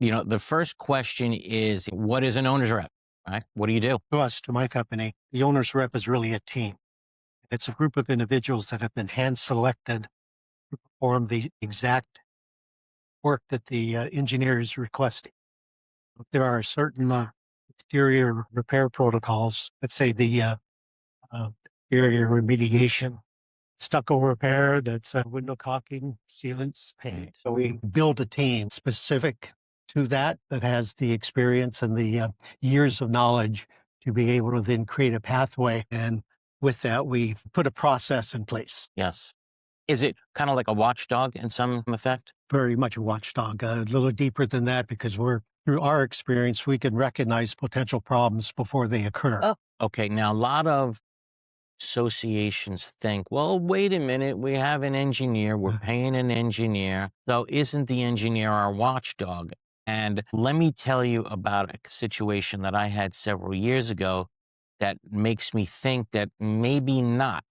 The first question is, what is an owner's rep, right? What do you do? To us, to my company, the owner's rep is really a team. It's a group of individuals that have been hand selected to perform the exact work that the engineer is requesting. There are certain exterior repair protocols, let's say the uh, exterior remediation, stucco repair, that's window caulking, sealants, paint. So we build a team specific to that has the experience and the years of knowledge to be able to then create a pathway. And with that, we put a process in place. Yes. Is it kind of like a watchdog in some effect? Very much a watchdog, a little deeper than that, because through our experience, we can recognize potential problems before they occur. Oh, okay. Now, a lot of associations think, well, wait a minute, we have an engineer, we're paying an engineer. So isn't the engineer our watchdog? And let me tell you about a situation that I had several years ago that makes me think that maybe not.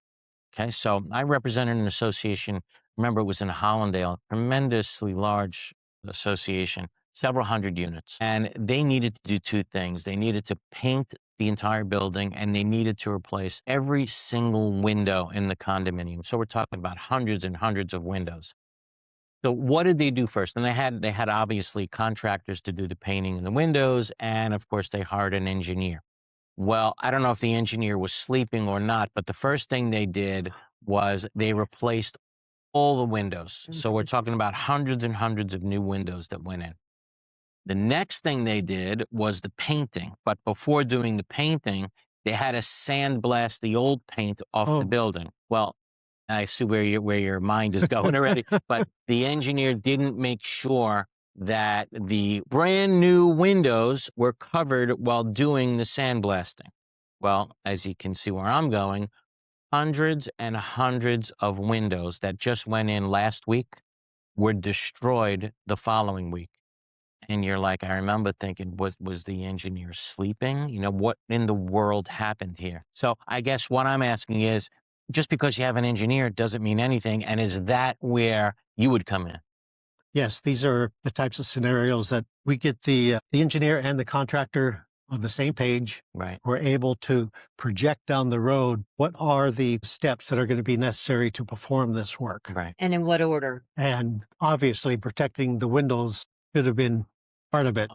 Okay, so I represented an association. Remember, it was in Hollandale, tremendously large association, several hundred units. And they needed to do two things. They needed to paint the entire building, and they needed to replace every single window in the condominium. So we're talking about hundreds and hundreds of windows. So what did they do first? And they had obviously contractors to do the painting in the windows, and of course they hired an engineer. Well, I don't know if the engineer was sleeping or not, but the first thing they did was they replaced all the windows. So we're talking about hundreds and hundreds of new windows that went in. The next thing they did was the painting. But before doing the painting, they had to sandblast the old paint off the building. Well, I see where your mind is going already, but the engineer didn't make sure that the brand new windows were covered while doing the sandblasting. Well, as you can see where I'm going, hundreds and hundreds of windows that just went in last week were destroyed the following week. And you're like, I remember thinking, was the engineer sleeping? What in the world happened here? So I guess what I'm asking is, just because you have an engineer doesn't mean anything. And is that where you would come in? Yes, these are the types of scenarios that we get the engineer and the contractor on the same page. Right. We're able to project down the road what are the steps that are going to be necessary to perform this work. Right. And in what order? And obviously, protecting the windows should have been part of it.